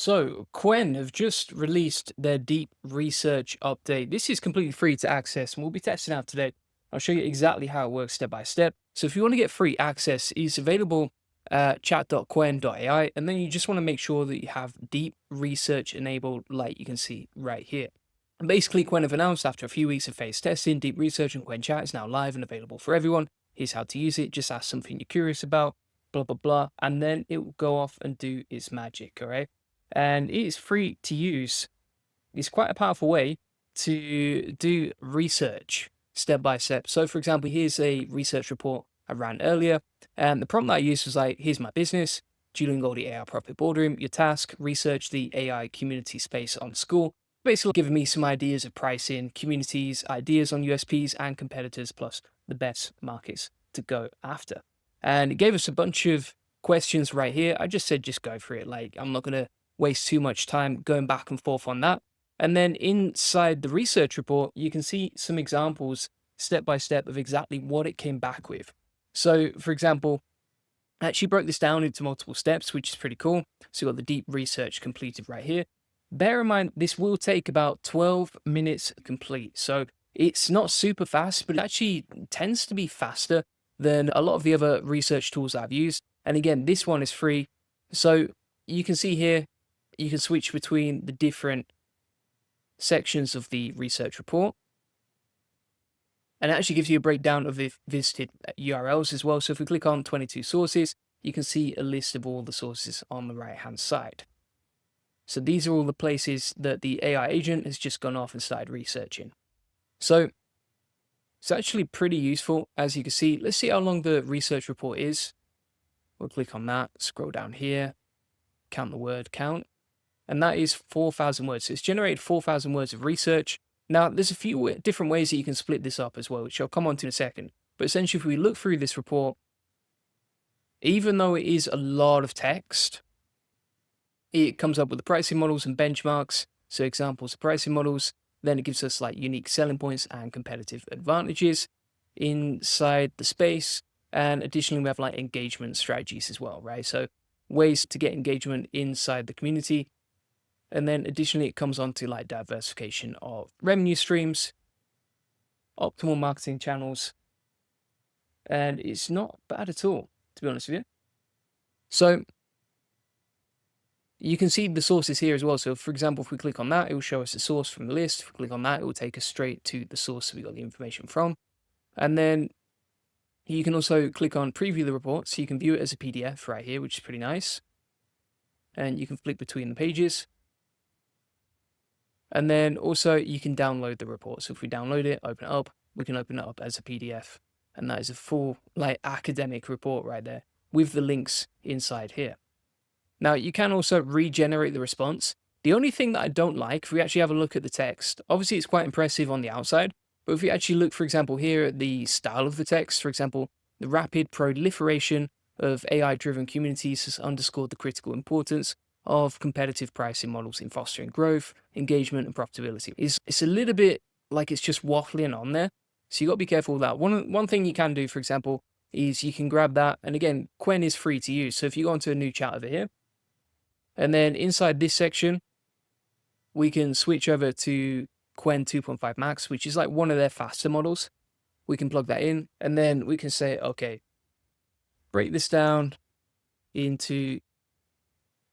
So, Qwen have just released their deep research update. This is completely free to access and we'll be testing out today. I'll show you exactly how it works step by step. So, if you want to get free access, it's available at chat.quinn.ai. And then you just want to make sure that you have deep research enabled, like you can see right here. And basically, Qwen have announced after a few weeks of phase testing, deep research and Qwen chat is now live and available for everyone. Here's how to use it. Just ask something you're curious about, blah, blah, blah. And then it will go off and do its magic. All right. And it is free to use. It's quite a powerful way to do research step by step. So, for example, here's a research report I ran earlier, and the prompt that I used was like, here's my business, Julian Goldie AI Profit Boardroom, your task, research the AI community space on school. Basically giving me some ideas of pricing, communities, ideas on USPs and competitors, plus the best markets to go after. And it gave us a bunch of questions right here. I just said, just go for it. Like, I'm not going to waste too much time going back and forth on that. And then inside the research report, you can see some examples step by step of exactly what it came back with. So, for example, I actually broke this down into multiple steps, which is pretty cool. So, you've got the deep research completed right here. Bear in mind, this will take about 12 minutes to complete. So, it's not super fast, but it actually tends to be faster than a lot of the other research tools I've used. And again, this one is free. So, you can see here, you can switch between the different sections of the research report. And it actually gives you a breakdown of the visited URLs as well. So if we click on 22 sources, you can see a list of all the sources on the right-hand side. So these are all the places that the AI agent has just gone off and started researching. So it's actually pretty useful, as you can see. Let's see how long the research report is. We'll click on that, scroll down here, count the word count. And that is 4,000 words. So it's generated 4,000 words of research. Now, there's a few different ways that you can split this up as well, which I'll come on to in a second. But essentially, if we look through this report, even though it is a lot of text, it comes up with the pricing models and benchmarks. So examples of pricing models. Then it gives us like unique selling points and competitive advantages inside the space. And additionally, we have like engagement strategies as well, right? So ways to get engagement inside the community. And then additionally, it comes on to like diversification of revenue streams, optimal marketing channels, and it's not bad at all, to be honest with you. So you can see the sources here as well. So for example, if we click on that, it will show us the source from the list. If we click on that, it will take us straight to the source that we got the information from. And then you can also click on preview the report. So you can view it as a PDF right here, which is pretty nice. And you can flick between the pages. And then also you can download the report. So if we download it, open it up, we can open it up as a PDF. And that is a full like academic report right there with the links inside here. Now you can also regenerate the response. The only thing that I don't like, if we actually have a look at the text, obviously it's quite impressive on the outside, but if we actually look, for example, here at the style of the text, for example, the rapid proliferation of AI-driven communities has underscored the critical importance of competitive pricing models in fostering growth, engagement, and profitability. It's a little bit like it's just waffling on there. So you got to be careful with that. One thing you can do, for example, is you can grab that. And again, Qwen is free to use. So if you go into a new chat over here, and then inside this section, we can switch over to Qwen 2.5 Max, which is like one of their faster models. We can plug that in, and then we can say, okay, break this down into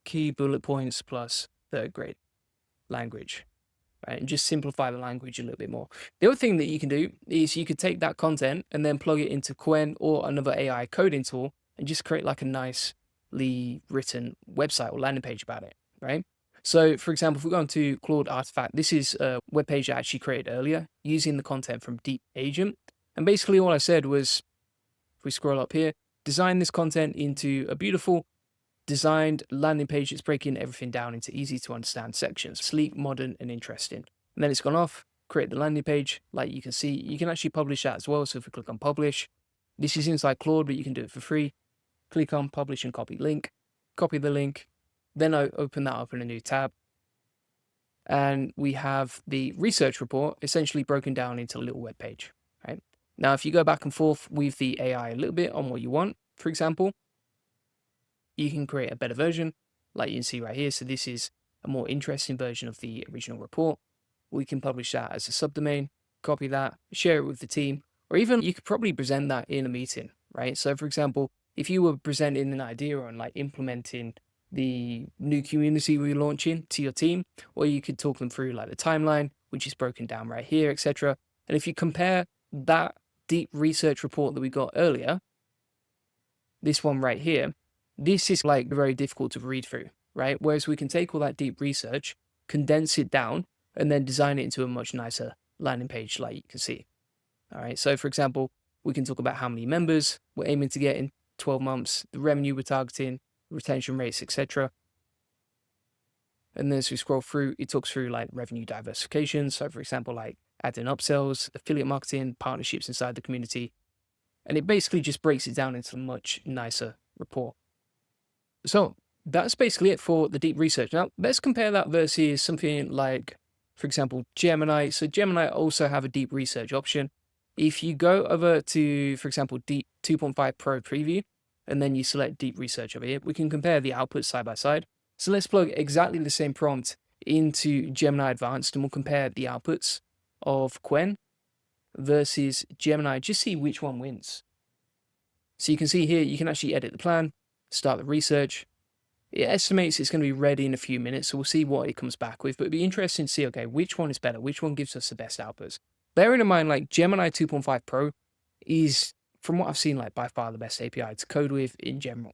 key bullet points plus third grade language, right? And just simplify the language a little bit more. The other thing that you can do is you could take that content and then plug it into Qwen or another AI coding tool and just create like a nicely written website or landing page about it, right? So for example, if we go into Claude Artifact, this is a web page I actually created earlier using the content from Deep Agent. And basically all I said was, if we scroll up here, design this content into a beautiful designed landing page that's breaking everything down into easy to understand sections, sleek, modern, and interesting. And then it's gone off, create the landing page. Like you can see, you can actually publish that as well. So if we click on publish, this is inside Claude, but you can do it for free. Click on publish and copy link, copy the link, then I open that up in a new tab. And we have the research report essentially broken down into a little web page, right? Now, if you go back and forth with the AI a little bit on what you want, for example, you can create a better version. like you can see right here. So this is a more interesting version of the original report. We can publish that as a subdomain, copy that, share it with the team, or even you could probably present that in a meeting, right? So for example, if you were presenting an idea on like implementing the new community we're launching to your team, or you could talk them through like the timeline, which is broken down right here, etc. And if you compare that deep research report that we got earlier, this one right here, this is like very difficult to read through, right? Whereas we can take all that deep research, condense it down, and then design it into a much nicer landing page like you can see. All right, so for example, we can talk about how many members we're aiming to get in 12 months, the revenue we're targeting, retention rates, etc. And then as we scroll through, it talks through like revenue diversification. So for example, like adding upsells, affiliate marketing, partnerships inside the community. And it basically just breaks it down into a much nicer report. So that's basically it for the deep research. Now let's compare that versus something like, for example, Gemini. So Gemini also have a deep research option. If you go over to, for example, Deep 2.5 Pro Preview, and then you select Deep Research over here, we can compare the outputs side by side. So let's plug exactly the same prompt into Gemini Advanced, and we'll compare the outputs of Qwen versus Gemini, just see which one wins. So you can see here, you can actually edit the plan, start the research. It estimates it's going to be ready in a few minutes, so we'll see what it comes back with. But it'd be interesting to see, okay, which one is better? Which one gives us the best outputs? Bearing in mind, like Gemini 2.5 Pro is, from what I've seen, like by far the best API to code with in general.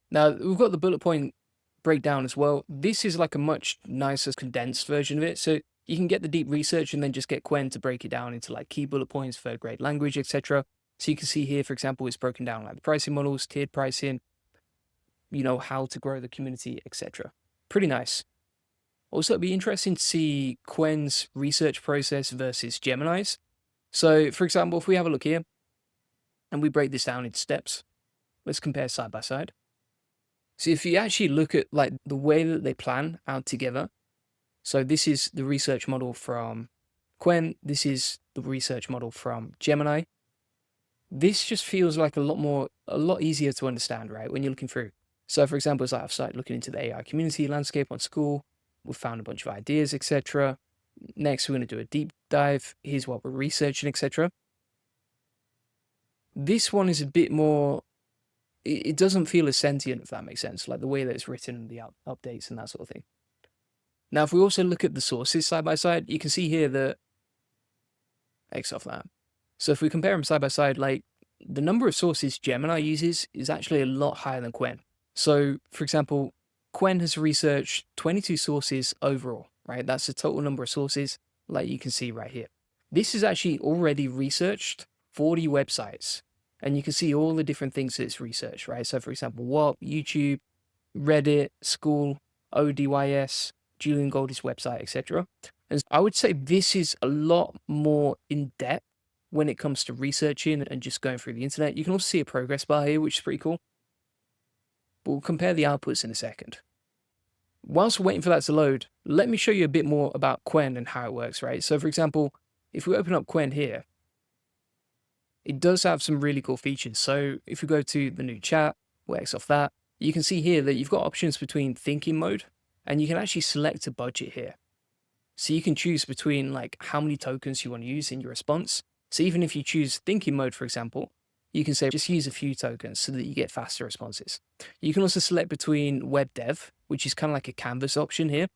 Now, we've got the bullet point breakdown as well. This is like a much nicer condensed version of it. So you can get the deep research and then just get Qwen to break it down into like key bullet points, third grade language, etc. So you can see here, for example, it's broken down like the pricing models, tiered pricing, you know, how to grow the community, etc. Pretty nice. Also, it'd be interesting to see Qwen's research process versus Gemini's. So, for example, if we have a look here and we break this down into steps, let's compare side by side. So if you actually look at like the way that they plan out together, so this is the research model from Qwen, this is the research model from Gemini. This just feels like a lot easier to understand, right, when you're looking through. So for example, as I've started looking into the AI community landscape on school, we've found a bunch of ideas, etc. Next, we're going to do a deep dive. Here's what we're researching, etc. This one is a bit more, it doesn't feel as sentient, if that makes sense, like the way that it's written, the updates and that sort of thing. Now, if we also look at the sources side by side, you can see here that, X off that. So if we compare them side by side, like the number of sources Gemini uses is actually a lot higher than Qwen. So for example, Qwen has researched 22 sources overall, right? That's the total number of sources, like you can see right here. This is actually already researched 40 websites, and you can see all the different things that it's researched, right? So for example, WAP, YouTube, Reddit, school, ODYS, Julian Goldie's website, etc. And I would say this is a lot more in depth when it comes to researching and just going through the internet. You can also see a progress bar here, which is pretty cool. But we'll compare the outputs in a second. Whilst we're waiting for that to load, let me show you a bit more about Qwen and how it works, right? So for example, if we open up Qwen here, it does have some really cool features. So if we go to the new chat, we'll X off that, you can see here that you've got options between thinking mode, and you can actually select a budget here. So you can choose between like how many tokens you want to use in your response. So even if you choose thinking mode, for example, you can say just use a few tokens so that you get faster responses. You can also select between web dev, which is kind of like a canvas option here.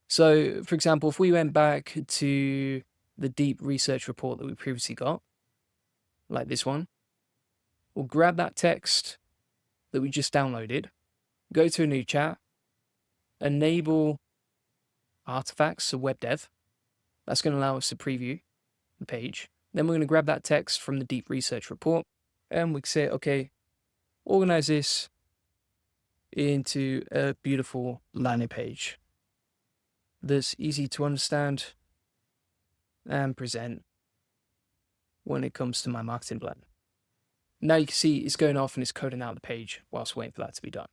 So for example, if we went back to the deep research report that we previously got, like this one, we'll grab that text that we just downloaded, go to a new chat, enable artifacts, so web dev. That's going to allow us to preview the page. Then we're going to grab that text from the deep research report, and we can say, okay, organize this into a beautiful landing page that's easy to understand and present when it comes to my marketing plan. Now you can see it's going off and it's coding out the page whilst waiting for that to be done.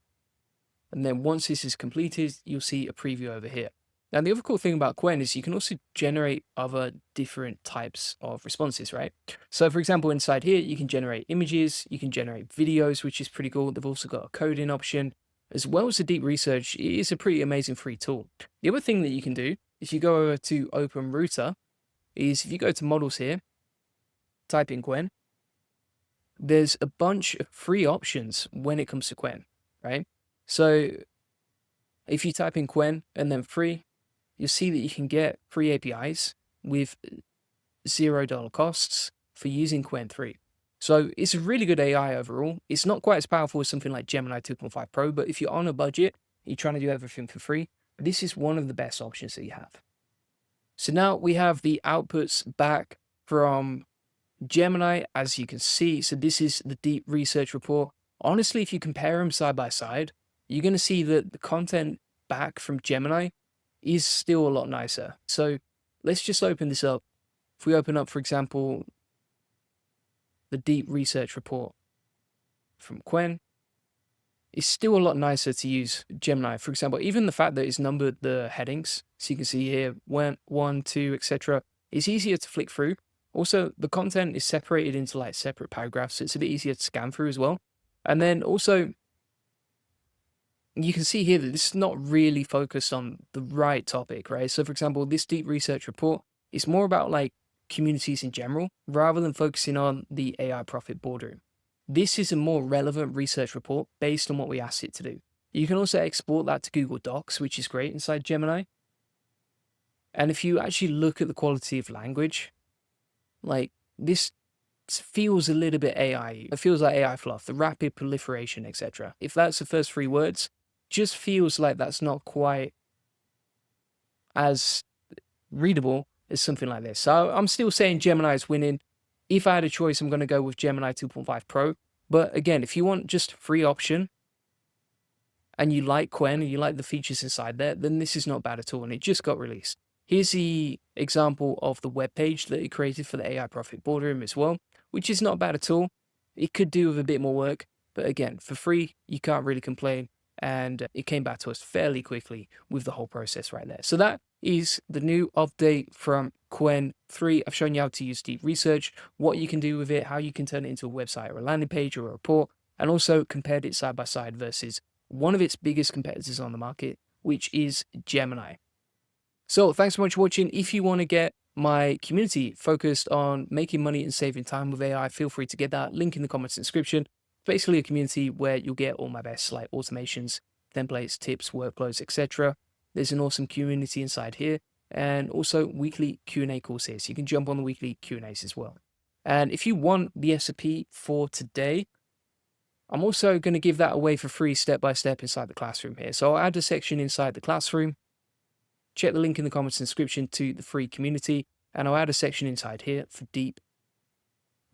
And then once this is completed, you'll see a preview over here. Now, the other cool thing about Qwen is you can also generate other different types of responses, right? So for example, inside here, you can generate images, you can generate videos, which is pretty cool. They've also got a coding option, as well as the deep research, it is a pretty amazing free tool. The other thing that you can do, if you go over to Open Router, is if you go to models here, type in Qwen, there's a bunch of free options when it comes to Qwen, right? So if you type in Qwen and then free, you'll see that you can get free APIs with $0 costs for using Qwen 3. So it's a really good AI overall. It's not quite as powerful as something like Gemini 2.5 Pro, but if you're on a budget, you're trying to do everything for free, this is one of the best options that you have. So now we have the outputs back from Gemini, as you can see. So this is the deep research report. Honestly, if you compare them side by side, you're going to see that the content back from Gemini is still a lot nicer. So let's just open this up. If we open up, for example, the deep research report from Qwen, it's still a lot nicer to use Gemini. For example, even the fact that it's numbered the headings, so you can see here, 1, 2, etc. It's easier to flick through. Also, the content is separated into like separate paragraphs, so it's a bit easier to scan through as well. And then also, you can see here that this is not really focused on the right topic, right? So for example, this deep research report is more about like communities in general, rather than focusing on the AI profit boardroom. This is a more relevant research report based on what we asked it to do. You can also export that to Google Docs, which is great inside Gemini. And if you actually look at the quality of language, like this feels a little bit AI. It feels like AI fluff, the rapid proliferation, etc. If that's the first 3 words, just feels like that's not quite as readable as something like this. So I'm still saying Gemini is winning. If I had a choice, I'm going to go with Gemini 2.5 Pro. But again, if you want just a free option and you like Qwen and you like the features inside there, then this is not bad at all. And it just got released. Here's the example of the web page that it created for the AI Profit Boardroom as well, which is not bad at all. It could do with a bit more work, but again, for free, you can't really complain. And it came back to us fairly quickly with the whole process right there. So that is the new update from Qwen 3. I've shown you how to use deep research, what you can do with it, how you can turn it into a website or a landing page or a report, and also compared it side by side versus one of its biggest competitors on the market, which is Gemini. So thanks so much for watching. If you want to get my community focused on making money and saving time with AI, feel free to get that link in the comments description. Basically a community where you'll get all my best like automations, templates, tips, workflows, etc. There's an awesome community inside here, and also weekly Q&A courses. You can jump on the weekly Q&As as well. And if you want the recipe for today, I'm also going to give that away for free step by step inside the classroom here. So I'll add a section inside the classroom. Check the link in the comments description to the free community, and I'll add a section inside here for deep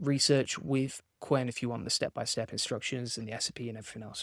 research with Qwen if you want the step-by-step instructions and the recipe and everything else.